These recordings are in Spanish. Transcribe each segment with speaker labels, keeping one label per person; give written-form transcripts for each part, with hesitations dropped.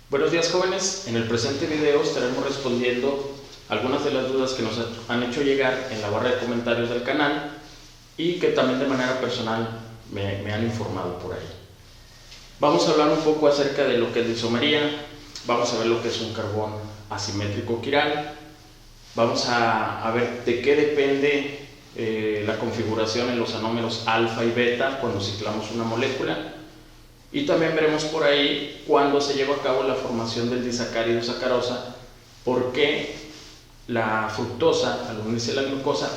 Speaker 1: Buenos días, jóvenes. En el presente video estaremos respondiendo algunas de las dudas que nos han hecho llegar en la barra de comentarios del canal y que también de manera personal me han informado por ahí. Vamos a hablar un poco acerca de lo que es la isomería, vamos a ver lo que es un carbón asimétrico quiral, vamos a ver de qué depende la configuración en los anómeros alfa y beta cuando ciclamos una molécula. Y también veremos por ahí cuando se lleva a cabo la formación del disacárido sacarosa, por qué la fructosa, al unirse a la glucosa,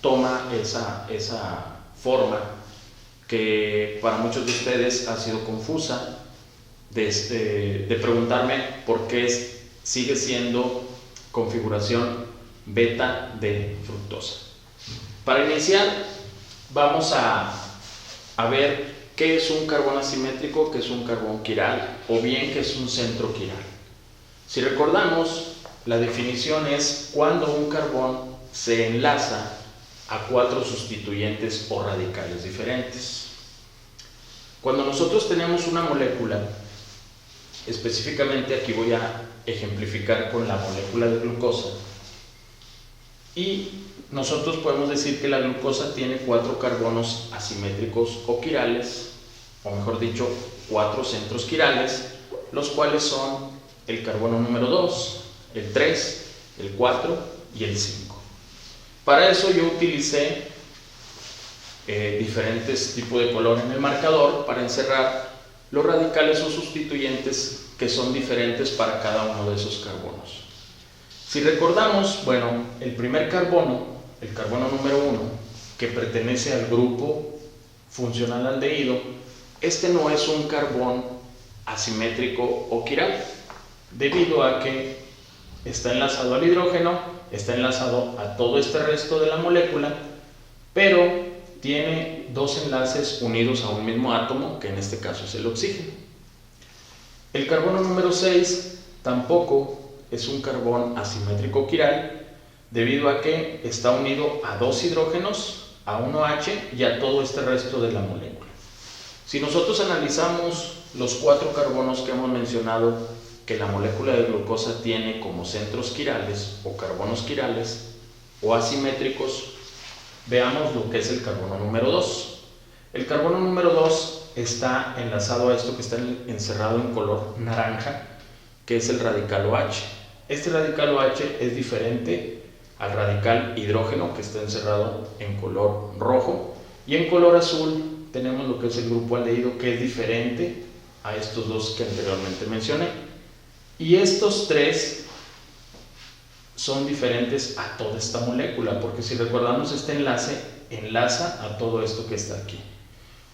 Speaker 1: toma esa forma que para muchos de ustedes ha sido confusa, de preguntarme por qué sigue siendo configuración beta de fructosa. Para iniciar, vamos a ver qué es un carbón asimétrico, qué es un carbón quiral o bien qué es un centro quiral. Si recordamos, la definición es cuando un carbón se enlaza a 4 sustituyentes o radicales diferentes. Cuando nosotros tenemos una molécula, específicamente aquí voy a ejemplificar con la molécula de glucosa, y nosotros podemos decir que la glucosa tiene 4 carbonos asimétricos o quirales, o mejor dicho, 4 centros quirales, los cuales son el carbono número 2, el 3, el 4 y el 5. Para eso yo utilicé diferentes tipos de color en el marcador para encerrar los radicales o sustituyentes que son diferentes para cada uno de esos carbonos. Si recordamos, bueno, el primer carbono, el carbono número 1, que pertenece al grupo funcional aldehído, este no es un carbón asimétrico o quiral, debido a que está enlazado al hidrógeno, está enlazado a todo este resto de la molécula, pero tiene 2 enlaces unidos a un mismo átomo, que en este caso es el oxígeno. El carbono número 6 tampoco es un carbón asimétrico quiral, debido a que está unido a 2 hidrógenos, a 1 H y a todo este resto de la molécula. Si nosotros analizamos los 4 carbonos que hemos mencionado que la molécula de glucosa tiene como centros quirales o carbonos quirales o asimétricos, veamos lo que es el carbono número 2. El carbono número 2 está enlazado a esto que está encerrado en color naranja, que es el radical OH. Este radical OH es diferente al radical hidrógeno, que está encerrado en color rojo, y en color azul tenemos lo que es el grupo aldehído, que es diferente a estos dos que anteriormente mencioné. Y estos 3 son diferentes a toda esta molécula, porque si recordamos, este enlace enlaza a todo esto que está aquí.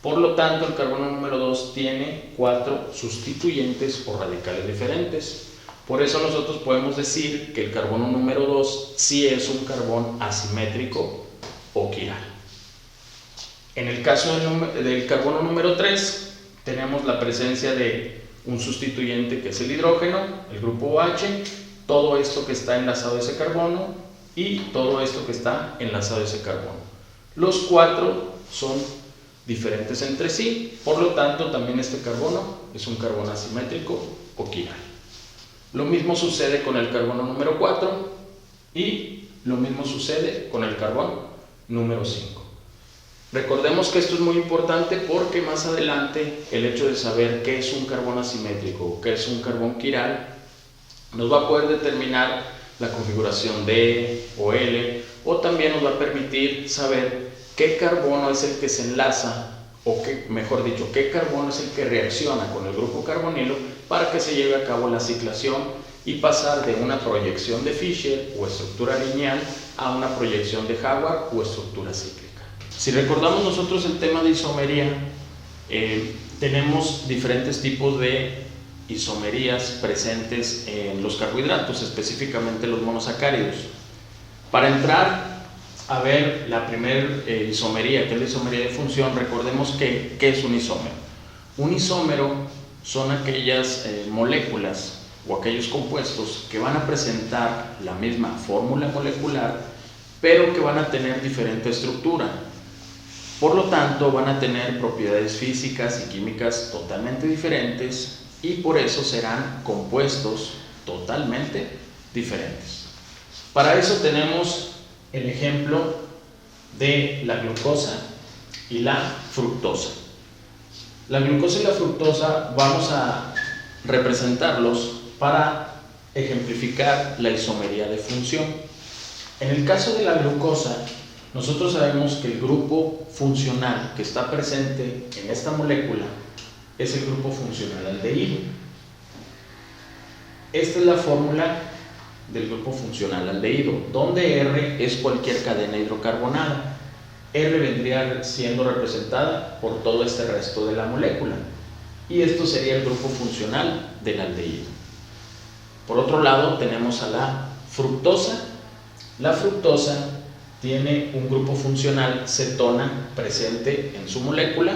Speaker 1: Por lo tanto, el carbono número 2 tiene 4 sustituyentes o radicales diferentes. Por eso nosotros podemos decir que el carbono número 2 sí es un carbón asimétrico o quiral. En el caso del carbono número 3, tenemos la presencia de un sustituyente que es el hidrógeno, el grupo OH, todo esto que está enlazado a ese carbono y todo esto que está enlazado a ese carbono. Los 4 son diferentes entre sí, por lo tanto también este carbono es un carbón asimétrico o quiral. Lo mismo sucede con el carbono número 4 y lo mismo sucede con el carbono número 5. Recordemos que esto es muy importante porque más adelante el hecho de saber qué es un carbón asimétrico o qué es un carbón quiral nos va a poder determinar la configuración D o L, o también nos va a permitir saber qué carbono es el que se enlaza, o mejor dicho, qué carbono es el que reacciona con el grupo carbonilo para que se lleve a cabo la ciclación y pasar de una proyección de Fischer o estructura lineal a una proyección de Hayward o estructura cíclica. Si recordamos nosotros el tema de isomería, tenemos diferentes tipos de isomerías presentes en los carbohidratos, específicamente los monosacáridos. Para entrar a ver la primera isomería, que es la isomería de función, recordemos ¿qué es un isómero? Un isómero son aquellas moléculas o aquellos compuestos que van a presentar la misma fórmula molecular, pero que van a tener diferente estructura. Por lo tanto, van a tener propiedades físicas y químicas totalmente diferentes y por eso serán compuestos totalmente diferentes. Para eso tenemos el ejemplo de la glucosa y la fructosa. La glucosa y la fructosa vamos a representarlos para ejemplificar la isomería de función. En el caso de la glucosa, nosotros sabemos que el grupo funcional que está presente en esta molécula es el grupo funcional aldehído. Esta es la fórmula del grupo funcional aldehído, donde R es cualquier cadena hidrocarbonada. R vendría siendo representada por todo este resto de la molécula, y esto sería el grupo funcional del aldehído. Por otro lado tenemos a la fructosa. La fructosa tiene un grupo funcional cetona presente en su molécula.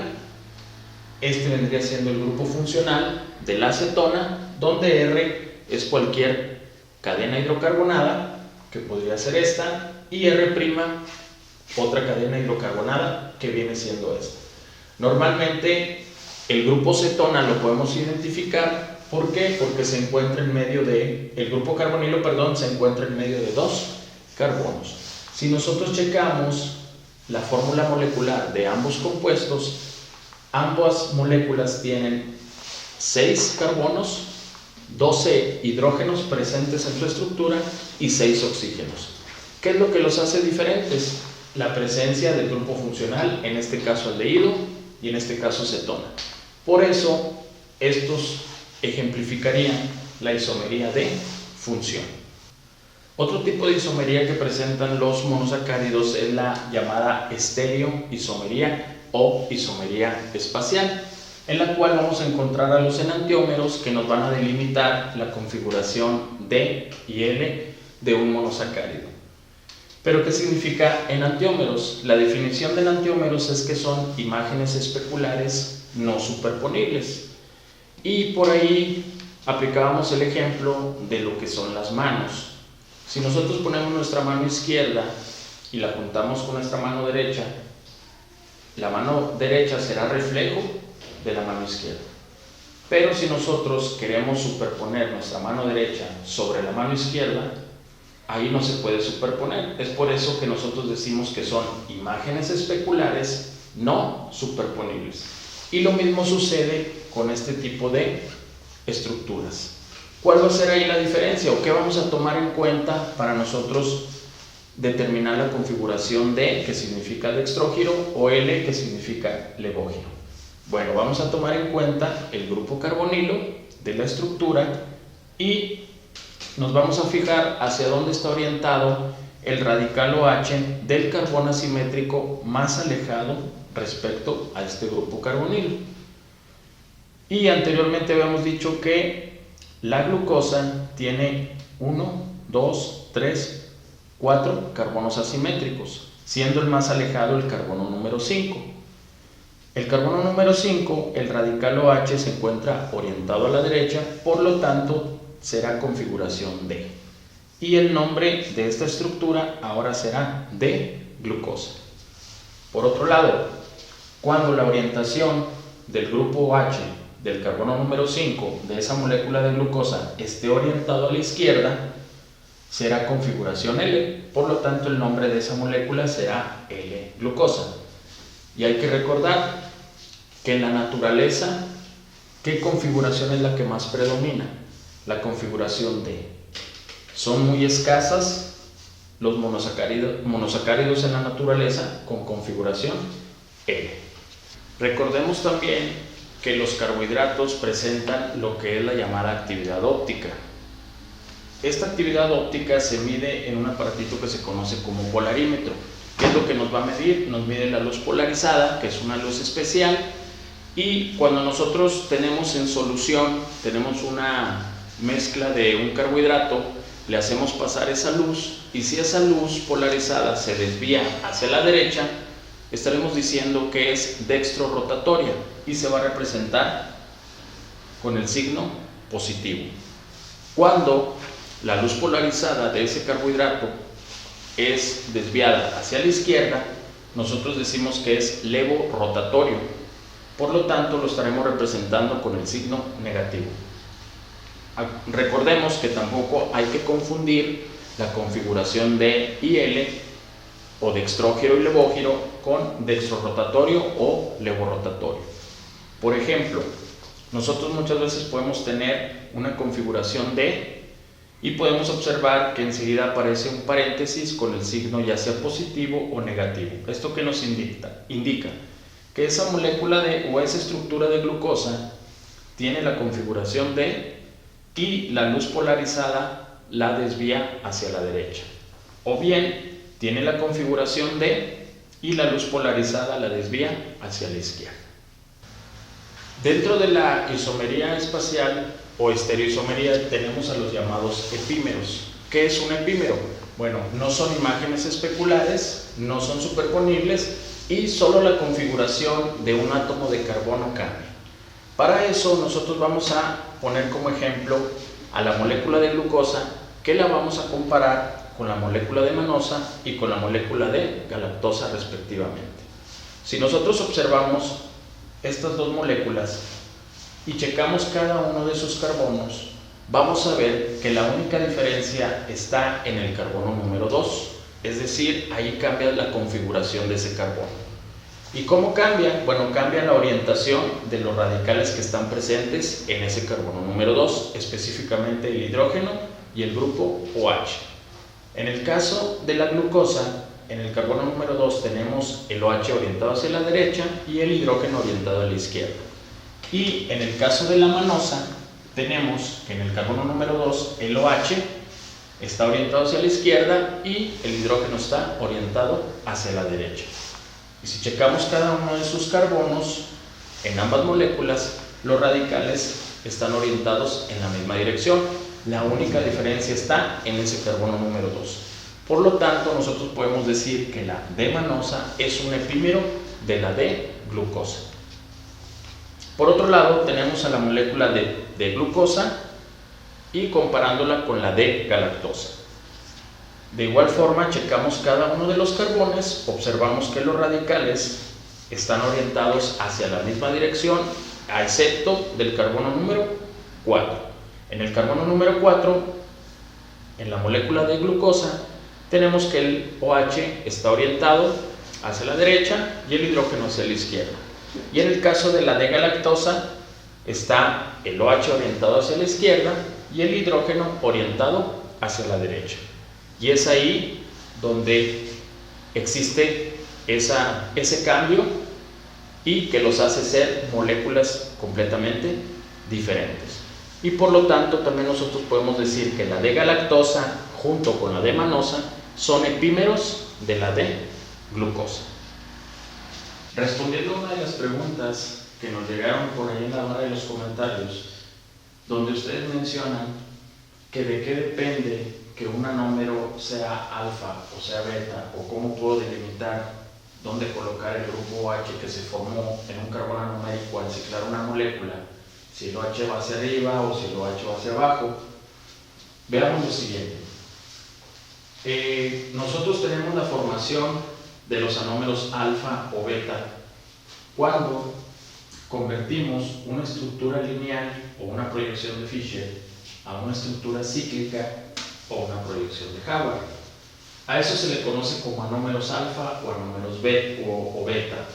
Speaker 1: Este vendría siendo el grupo funcional de la acetona, donde R es cualquier cadena hidrocarbonada, que podría ser esta, y R', otra cadena hidrocarbonada, que viene siendo esta. Normalmente el grupo cetona lo podemos identificar, ¿por qué? Porque se encuentra en medio de, el grupo carbonilo, perdón, se encuentra en medio de dos carbonos. Si nosotros checamos la fórmula molecular de ambos compuestos, ambas moléculas tienen 6 carbonos, 12 hidrógenos presentes en su estructura y 6 oxígenos. ¿Qué es lo que los hace diferentes? La presencia del grupo funcional, en este caso aldehído y en este caso cetona. Por eso, estos ejemplificarían la isomería de función. Otro tipo de isomería que presentan los monosacáridos es la llamada estereoisomería o isomería espacial, en la cual vamos a encontrar a los enantiómeros que nos van a delimitar la configuración D y L de un monosacárido. ¿Pero qué significa enantiómeros? La definición de enantiómeros es que son imágenes especulares no superponibles. Y por ahí aplicábamos el ejemplo de lo que son las manos. Si nosotros ponemos nuestra mano izquierda y la juntamos con nuestra mano derecha, la mano derecha será reflejo de la mano izquierda. Pero si nosotros queremos superponer nuestra mano derecha sobre la mano izquierda, ahí no se puede superponer. Es por eso que nosotros decimos que son imágenes especulares no superponibles. Y lo mismo sucede con este tipo de estructuras. ¿Cuál va a ser ahí la diferencia o qué vamos a tomar en cuenta para nosotros determinar la configuración D, que significa dextrógiro, o L, que significa levógiro? Bueno, vamos a tomar en cuenta el grupo carbonilo de la estructura y nos vamos a fijar hacia dónde está orientado el radical OH del carbón asimétrico más alejado respecto a este grupo carbonilo. Y anteriormente habíamos dicho que la glucosa tiene 1, 2, 3, 4 carbonos asimétricos, siendo el más alejado el carbono número 5. El carbono número 5, el radical OH se encuentra orientado a la derecha, por lo tanto será configuración D. Y el nombre de esta estructura ahora será D-glucosa. Por otro lado, cuando la orientación del grupo OH del carbono número 5 de esa molécula de glucosa esté orientado a la izquierda, será configuración L, por lo tanto el nombre de esa molécula será L-glucosa. Y hay que recordar que en la naturaleza, ¿qué configuración es la que más predomina? La configuración D. Son muy escasas los monosacáridos en la naturaleza con configuración L. Recordemos también que los carbohidratos presentan lo que es la llamada actividad óptica. Esta actividad óptica se mide en un aparatito que se conoce como polarímetro. ¿Qué es lo que nos va a medir? Nos mide la luz polarizada, que es una luz especial, y cuando nosotros tenemos en solución, tenemos una mezcla de un carbohidrato, le hacemos pasar esa luz, y si esa luz polarizada se desvía hacia la derecha, estaremos diciendo que es dextrorotatoria y se va a representar con el signo positivo. Cuando la luz polarizada de ese carbohidrato es desviada hacia la izquierda, nosotros decimos que es levorotatorio. por lo tanto lo estaremos representando con el signo negativo. Recordemos que tampoco hay que confundir la configuración de IL o dextrógiro y levógiro con dextrorotatorio o levorotatorio. Por ejemplo, nosotros muchas veces podemos tener una configuración D y podemos observar que enseguida aparece un paréntesis con el signo ya sea positivo o negativo. ¿Esto qué nos indica? Que esa molécula o esa estructura de glucosa tiene la configuración D y la luz polarizada la desvía hacia la derecha. O bien, tiene la configuración D y la luz polarizada la desvía hacia la izquierda. Dentro de la isomería espacial o estereoisomería tenemos a los llamados epímeros. ¿Qué es un epímero? Bueno, no son imágenes especulares, no son superponibles y solo la configuración de un átomo de carbono cambia. Para eso nosotros vamos a poner como ejemplo a la molécula de glucosa, que la vamos a comparar con la molécula de manosa y con la molécula de galactosa respectivamente. Si nosotros observamos estas dos moléculas y checamos cada uno de sus carbonos, vamos a ver que la única diferencia está en el carbono número 2, es decir, ahí cambia la configuración de ese carbono. ¿Y cómo cambia? Bueno, cambia la orientación de los radicales que están presentes en ese carbono número 2, específicamente el hidrógeno y el grupo OH. En el caso de la glucosa, en el carbono número 2 tenemos el OH orientado hacia la derecha y el hidrógeno orientado a la izquierda. Y en el caso de la manosa, tenemos que en el carbono número 2 el OH está orientado hacia la izquierda y el hidrógeno está orientado hacia la derecha. Y si checamos cada uno de sus carbonos, en ambas moléculas, los radicales están orientados en la misma dirección. La única diferencia está en ese carbono número 2. Por lo tanto, nosotros podemos decir que la D-manosa es un epímero de la D-glucosa. Por otro lado, tenemos a la molécula de glucosa y comparándola con la D-galactosa. De igual forma, checamos cada uno de los carbones, observamos que los radicales están orientados hacia la misma dirección, a excepto del carbono número 4. En el carbono número 4, en la molécula de glucosa, tenemos que el OH está orientado hacia la derecha y el hidrógeno hacia la izquierda. Y en el caso de la D-galactosa, está el OH orientado hacia la izquierda y el hidrógeno orientado hacia la derecha. Y es ahí donde existe ese cambio y que los hace ser moléculas completamente diferentes. Y por lo tanto también nosotros podemos decir que la D-galactosa junto con la D-manosa son epímeros de la D-glucosa. Respondiendo a una de las preguntas que nos llegaron por ahí en la hora de los comentarios, donde ustedes mencionan que de qué depende que un anómero sea alfa o sea beta, o cómo puedo delimitar dónde colocar el grupo OH que se formó en un carbono anomérico al ciclar una molécula, si el OH va hacia arriba o si el OH va hacia abajo. Veamos lo siguiente. Nosotros tenemos la formación de los anómeros alfa o beta cuando convertimos una estructura lineal o una proyección de Fischer a una estructura cíclica o una proyección de Hayward. A eso se le conoce como anómeros alfa o anómeros beta,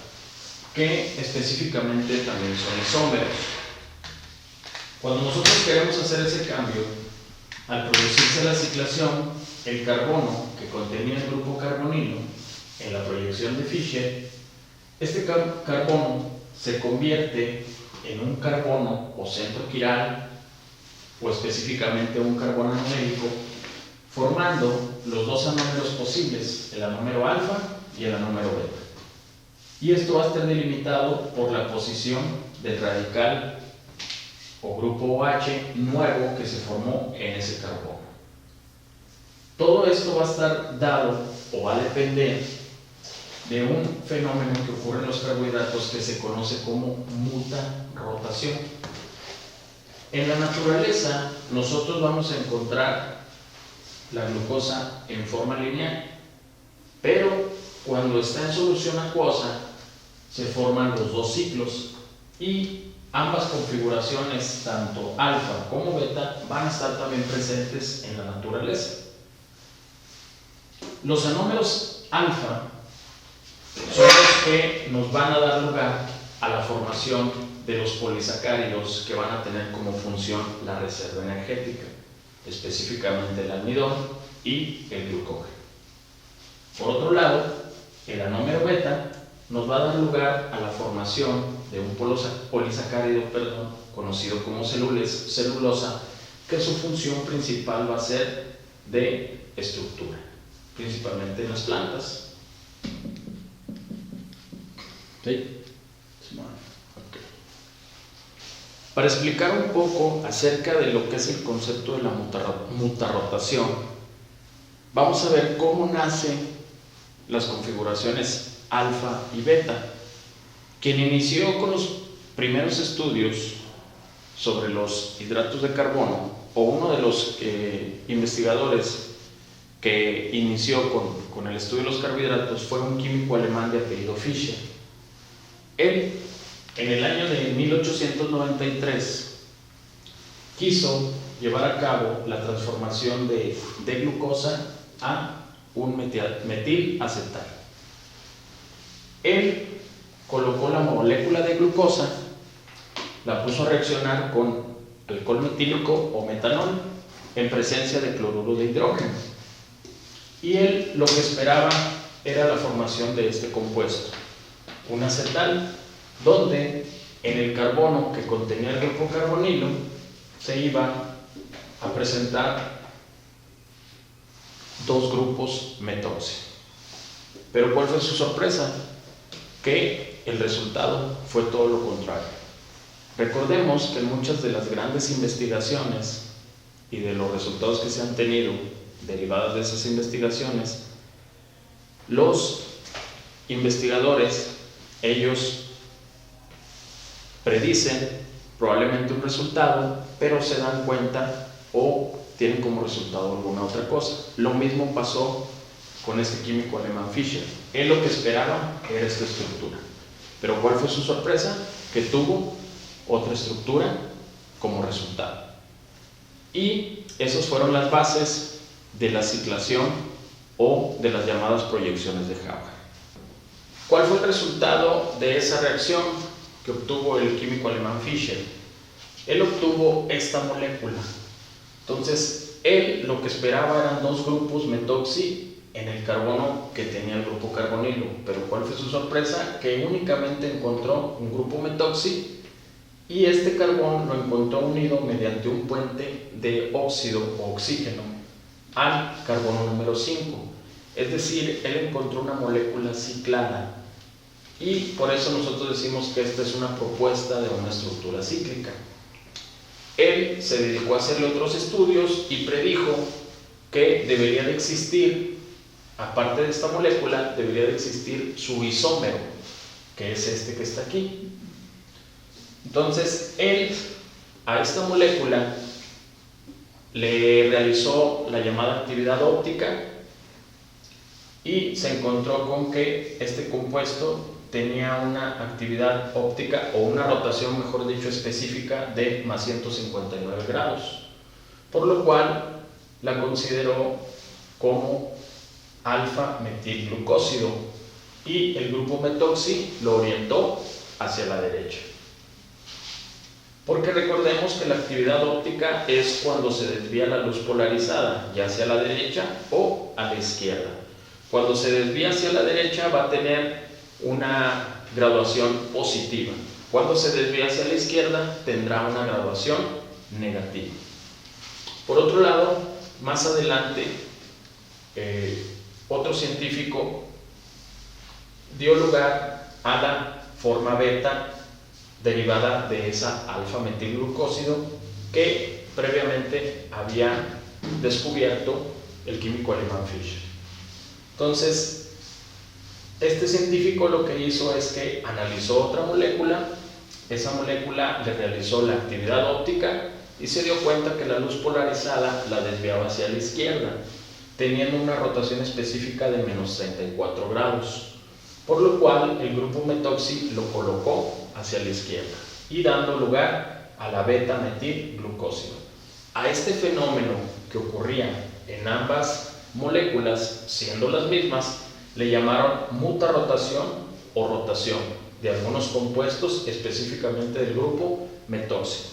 Speaker 1: que específicamente también son isómeros. Cuando nosotros queremos hacer ese cambio, al producirse la ciclación, el carbono que contenía el grupo carbonilo en la proyección de Fischer, este carbono se convierte en un carbono o centro quiral o específicamente un carbono anomérico, formando los dos anómeros posibles, el anómero alfa y el anómero beta. Y esto va a estar delimitado por la posición del radical o grupo OH nuevo que se formó en ese carbono. Todo esto va a estar dado o va a depender de un fenómeno que ocurre en los carbohidratos que se conoce como muta-rotación. En la naturaleza, nosotros vamos a encontrar la glucosa en forma lineal, pero cuando está en solución acuosa, se forman los dos ciclos, y ambas configuraciones, tanto alfa como beta, van a estar también presentes en la naturaleza. Los anómeros alfa son los que nos van a dar lugar a la formación de los polisacáridos que van a tener como función la reserva energética, específicamente el almidón y el glucógeno. Por otro lado, el anómero beta nos va a dar lugar a la formación de un polisacárido conocido como celulosa, que su función principal va a ser de estructura, principalmente en las plantas. ¿Sí? Okay. Para explicar un poco acerca de lo que es el concepto de la mutarrotación, vamos a ver cómo nacen las configuraciones alfa y beta. Quien inició con los primeros estudios sobre los hidratos de carbono, o uno de los investigadores que inició con el estudio de los carbohidratos, fue un químico alemán de apellido Fischer. Él, en el año de 1893, quiso llevar a cabo la transformación de glucosa a un metilacetal. Él colocó la molécula de glucosa, la puso a reaccionar con alcohol metílico o metanol en presencia de cloruro de hidrógeno, y él lo que esperaba era la formación de este compuesto, un acetal, donde en el carbono que contenía el grupo carbonilo se iba a presentar dos grupos metoxi. Pero ¿cuál fue su sorpresa? Que el resultado fue todo lo contrario. Recordemos que en muchas de las grandes investigaciones y de los resultados que se han tenido derivadas de esas investigaciones, los investigadores, ellos predicen probablemente un resultado, pero se dan cuenta o tienen como resultado alguna otra cosa. Lo mismo pasó con este químico alemán Fischer. Él lo que esperaba era esta estructura, pero ¿cuál fue su sorpresa? Que tuvo otra estructura como resultado. Y esas fueron las bases de la ciclación o de las llamadas proyecciones de Haber. ¿Cuál fue el resultado de esa reacción que obtuvo el químico alemán Fischer? Él obtuvo esta molécula. Entonces, él lo que esperaba eran dos grupos metoxi en el carbono que tenía el grupo carbonilo. Pero ¿cuál fue su sorpresa? Que únicamente encontró un grupo metoxi, y este carbón lo encontró unido mediante un puente de óxido o oxígeno al carbono número 5. Es decir, él encontró una molécula ciclada, y por eso nosotros decimos que esta es una propuesta de una estructura cíclica. Él se dedicó a hacerle otros estudios y predijo que debería de existir, aparte de esta molécula, debería de existir su isómero, que es este que está aquí. Entonces, él a esta molécula le realizó la llamada actividad óptica y se encontró con que este compuesto tenía una actividad óptica, o una rotación, mejor dicho, específica de más 159 grados, por lo cual la consideró como alfa-metilglucósido, y el grupo metoxi lo orientó hacia la derecha. Porque recordemos que la actividad óptica es cuando se desvía la luz polarizada, ya hacia la derecha o a la izquierda. Cuando se desvía hacia la derecha va a tener una graduación positiva. Cuando se desvía hacia la izquierda tendrá una graduación negativa. Por otro lado, más adelante, otro científico dio lugar a la forma beta derivada de esa alfa-metilglucósido que previamente había descubierto el químico alemán Fischer. Entonces, este científico lo que hizo es que analizó otra molécula, esa molécula le realizó la actividad óptica y se dio cuenta que la luz polarizada la desviaba hacia la izquierda, teniendo una rotación específica de menos 34 grados, por lo cual el grupo metoxi lo colocó hacia la izquierda y dando lugar a la beta-metilglucósido. A este fenómeno que ocurría en ambas moléculas, siendo las mismas, le llamaron mutarrotación o rotación de algunos compuestos, específicamente del grupo metóxido.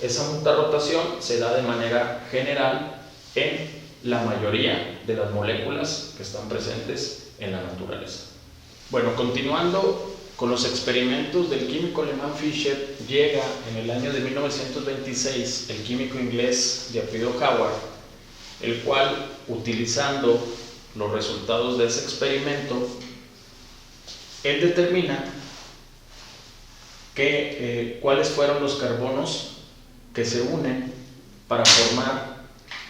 Speaker 1: Esa mutarrotación se da de manera general en la mayoría de las moléculas que están presentes en la naturaleza. Bueno, continuando con los experimentos del químico alemán Fischer, llega en el año de 1926 el químico inglés de apellido Howard, el cual, utilizando los resultados de ese experimento, él determina cuáles fueron los carbonos que se unen para formar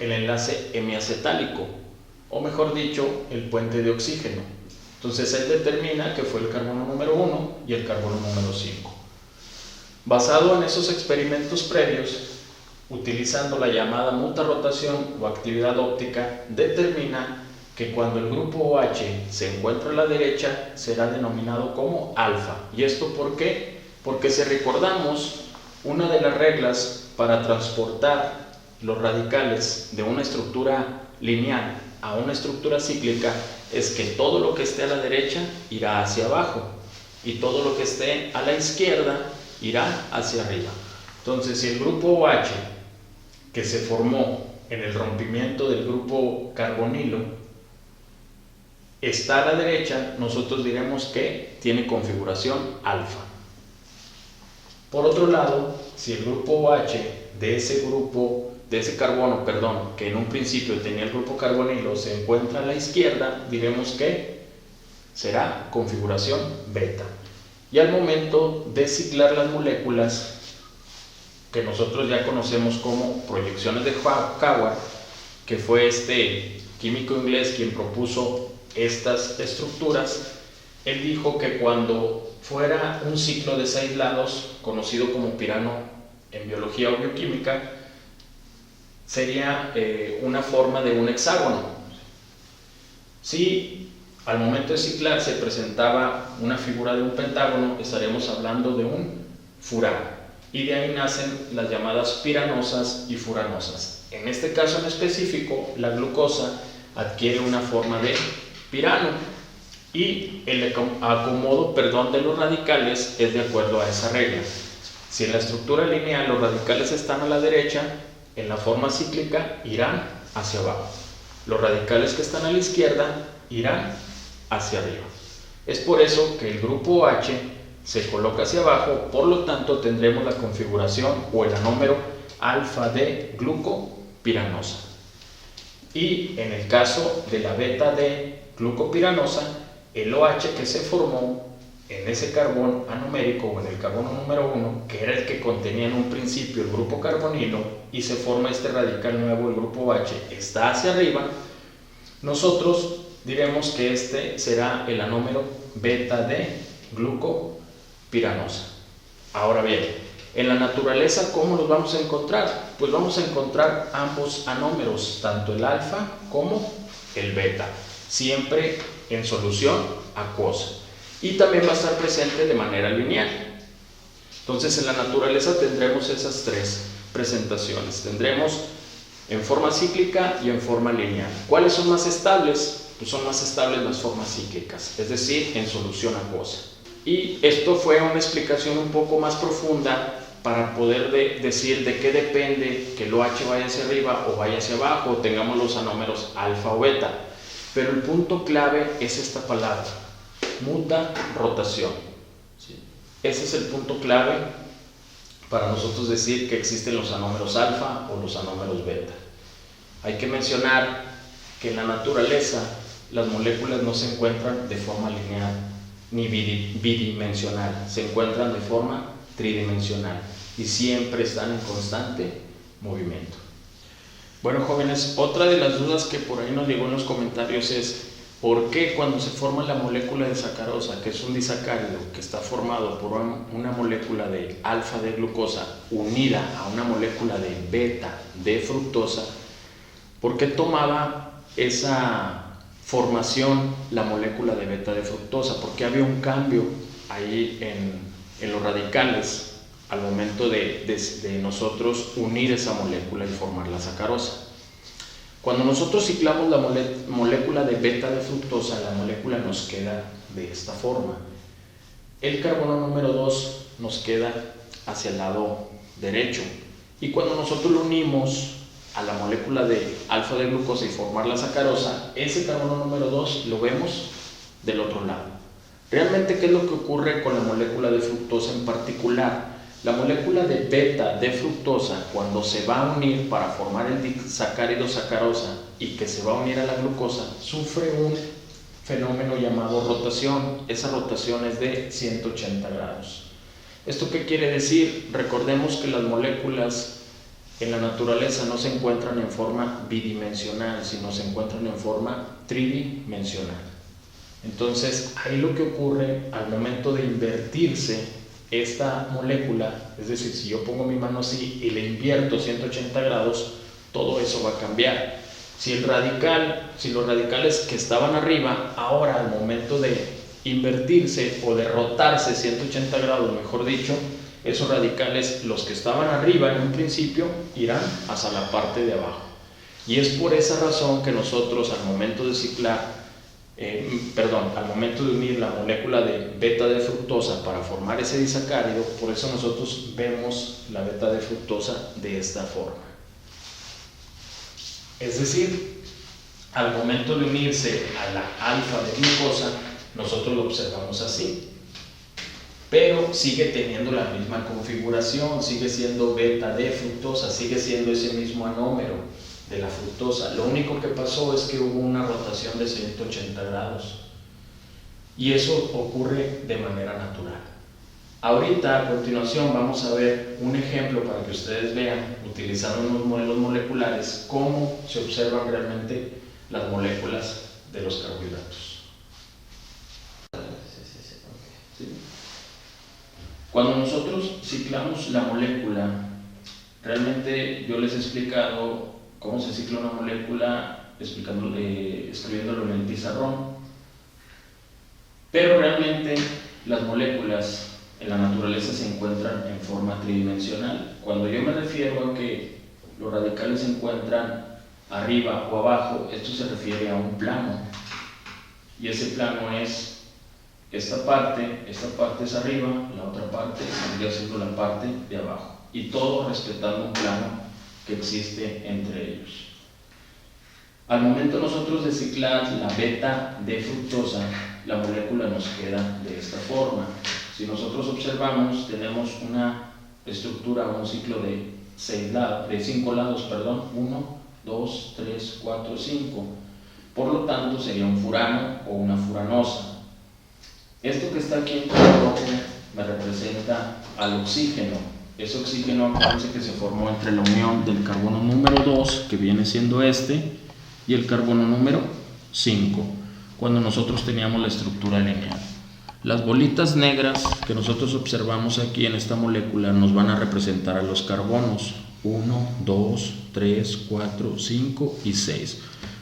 Speaker 1: el enlace hemiacetálico, o mejor dicho, el puente de oxígeno. Entonces él determina que fue el carbono número 1 y el carbono número 5. Basado en esos experimentos previos, utilizando la llamada mutarrotación o actividad óptica, determina que cuando el grupo OH se encuentra a la derecha será denominado como alfa. ¿Y esto por qué? Porque si recordamos, una de las reglas para transportar los radicales de una estructura lineal a una estructura cíclica es que todo lo que esté a la derecha irá hacia abajo y todo lo que esté a la izquierda irá hacia arriba. Entonces, si el grupo OH que se formó en el rompimiento del grupo carbonilo está a la derecha, nosotros diremos que tiene configuración alfa. Por otro lado, si el grupo OH de ese carbono, que en un principio tenía el grupo carbonilo, se encuentra a la izquierda, diremos que será configuración beta. Y al momento de ciclar las moléculas, que nosotros ya conocemos como proyecciones de Howard, que fue este químico inglés quien propuso estas estructuras, él dijo que cuando fuera un ciclo de 6 lados, conocido como pirano en biología o bioquímica, sería una forma de un hexágono. Si al momento de ciclar se presentaba una figura de un pentágono, estaremos hablando de un furano, y de ahí nacen las llamadas piranosas y furanosas. En este caso en específico, la glucosa adquiere una forma de pirano y el acomodo de los radicales es de acuerdo a esa regla. Si en la estructura lineal los radicales están a la derecha, en la forma cíclica irán hacia abajo. Los radicales que están a la izquierda irán hacia arriba. Es por eso que el grupo OH se coloca hacia abajo, por lo tanto tendremos la configuración o el anómero alfa de glucopiranosa. Y en el caso de la beta de glucopiranosa, el OH que se formó en ese carbón anomérico o en el carbono número 1, que era el que contenía en un principio el grupo carbonilo, y se forma este radical nuevo, el grupo OH, está hacia arriba, nosotros diremos que este será el anómero beta de glucopiranosa. Ahora bien, en la naturaleza, ¿cómo los vamos a encontrar? Pues vamos a encontrar ambos anómeros, tanto el alfa como el beta, siempre en solución acuosa. Y también va a estar presente de manera lineal. Entonces en la naturaleza tendremos esas tres presentaciones. Tendremos en forma cíclica y en forma lineal. ¿Cuáles son más estables? Pues son más estables las formas cíclicas, es decir, en solución acuosa. Y esto fue una explicación un poco más profunda para poder decir de qué depende que el OH vaya hacia arriba o vaya hacia abajo, o tengamos los anómeros alfa o beta. Pero el punto clave es esta palabra: mutarrotación. ¿Sí? Ese es el punto clave para nosotros decir que existen los anómeros alfa o los anómeros beta. Hay que mencionar que en la naturaleza las moléculas no se encuentran de forma lineal ni bidimensional, se encuentran de forma tridimensional y siempre están en constante movimiento. Bueno, jóvenes, otra de las dudas que por ahí nos llegó en los comentarios es: ¿por qué cuando se forma la molécula de sacarosa, que es un disacárido que está formado por una molécula de alfa de glucosa unida a una molécula de beta de fructosa, por qué tomaba esa formación la molécula de beta de fructosa? ¿Por qué había un cambio ahí en los radicales al momento de nosotros unir esa molécula y formar la sacarosa. Cuando nosotros ciclamos la molécula de beta de fructosa, la molécula nos queda de esta forma. El carbono número 2 nos queda hacia el lado derecho, y cuando nosotros lo unimos a la molécula de alfa de glucosa y formar la sacarosa, ese carbono número 2 lo vemos del otro lado. Realmente, ¿qué es lo que ocurre con la molécula de fructosa en particular? La molécula de beta de fructosa, cuando se va a unir para formar el disacárido sacarosa y que se va a unir a la glucosa, sufre un fenómeno llamado rotación. Esa rotación es de 180 grados. ¿Esto qué quiere decir? Recordemos que las moléculas en la naturaleza no se encuentran en forma bidimensional, sino se encuentran en forma tridimensional. Entonces, ahí lo que ocurre al momento de invertirse esta molécula, es decir, si yo pongo mi mano así y le invierto 180 grados, todo eso va a cambiar. Si los radicales que estaban arriba, ahora al momento de invertirse o de rotarse 180 grados, mejor dicho, esos radicales, los que estaban arriba en un principio, irán hacia la parte de abajo. Y es por esa razón que nosotros al momento de ciclar, al momento de unir la molécula de beta de fructosa para formar ese disacárido, por eso nosotros vemos la beta de fructosa de esta forma. Es decir, al momento de unirse a la alfa de glucosa, nosotros lo observamos así, pero sigue teniendo la misma configuración, sigue siendo beta de fructosa, sigue siendo ese mismo anómero de la fructosa. Lo único que pasó es que hubo una rotación de 180 grados, y eso ocurre de manera natural. Ahorita, a continuación, vamos a ver un ejemplo para que ustedes vean, utilizando unos modelos moleculares, cómo se observan realmente las moléculas de los carbohidratos. Cuando nosotros ciclamos la molécula, realmente yo les he explicado cómo se cicla una molécula, escribiéndolo en el pizarrón, pero realmente las moléculas en la naturaleza se encuentran en forma tridimensional. Cuando yo me refiero a que los radicales se encuentran arriba o abajo, esto se refiere a un plano, y ese plano es esta parte es arriba, la otra parte vendría siendo la parte de abajo, y todo respetando un plano que existe entre ellos. Al momento nosotros de ciclar la beta de fructosa, la molécula nos queda de esta forma. Si nosotros observamos, tenemos una estructura, un ciclo de 5 lados, 1, 2, 3, 4, 5. Por lo tanto, sería un furano o una furanosa. Esto que está aquí en color rojo me representa al oxígeno. Ese oxígeno, acuérdense que se formó entre la unión del carbono número 2, que viene siendo este, y el carbono número 5, cuando nosotros teníamos la estructura lineal. Las bolitas negras que nosotros observamos aquí en esta molécula nos van a representar a los carbonos 1, 2, 3, 4, 5 y 6,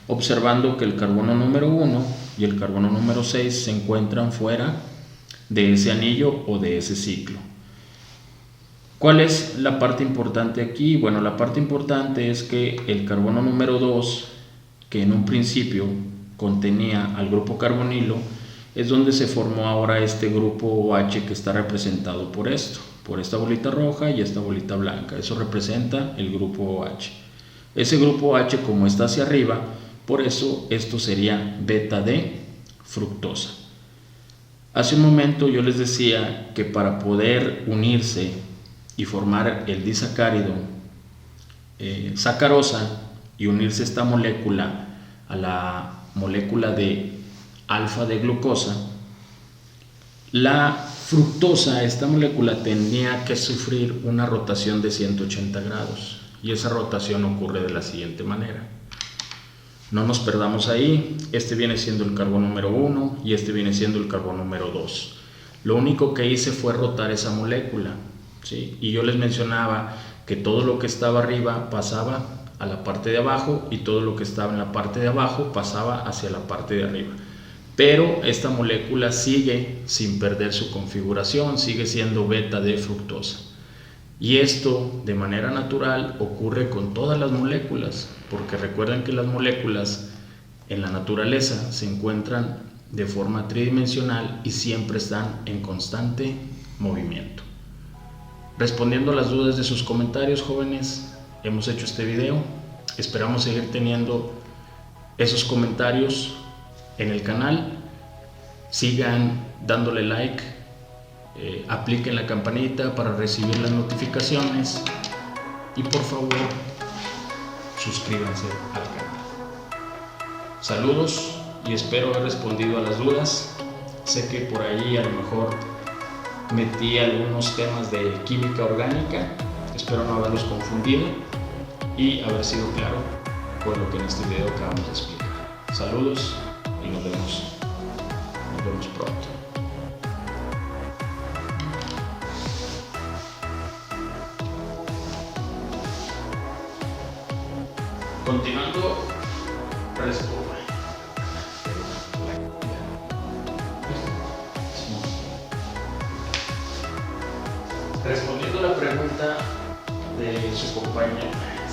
Speaker 1: observando que el carbono número 1 y el carbono número 6 se encuentran fuera de ese anillo o de ese ciclo. ¿Cuál es la parte importante aquí? Bueno, la parte importante es que el carbono número 2, que en un principio contenía al grupo carbonilo, es donde se formó ahora este grupo OH que está representado por esto, por esta bolita roja y esta bolita blanca. Eso representa el grupo OH. Ese grupo OH, como está hacia arriba, por eso esto sería beta de fructosa. Hace un momento yo les decía que para poder unirse y formar el disacárido sacarosa y unirse esta molécula a la molécula de alfa de glucosa, la fructosa, esta molécula, tenía que sufrir una rotación de 180 grados, y esa rotación ocurre de la siguiente manera. No nos perdamos ahí, este viene siendo el carbono número 1 y este viene siendo el carbono número 2. Lo único que hice fue rotar esa molécula, ¿sí? Y yo les mencionaba que todo lo que estaba arriba pasaba a la parte de abajo y todo lo que estaba en la parte de abajo pasaba hacia la parte de arriba. pero esta molécula sigue sin perder su configuración, sigue siendo beta-D-fructosa. Y esto de manera natural ocurre con todas las moléculas, porque recuerden que las moléculas en la naturaleza se encuentran de forma tridimensional y siempre están en constante movimiento. Respondiendo a las dudas de sus comentarios, jóvenes, hemos hecho este video. Esperamos seguir teniendo esos comentarios en el canal. Sigan dándole like, apliquen la campanita para recibir las notificaciones y por favor suscríbanse al canal. Saludos y espero haber respondido a las dudas. Sé que por ahí a lo mejor metí algunos temas de química orgánica, espero no haberlos confundido y haber sido claro con lo que en este video acabamos de explicar. Saludos y nos vemos pronto. Continuando, respondiendo a la pregunta de su compañera.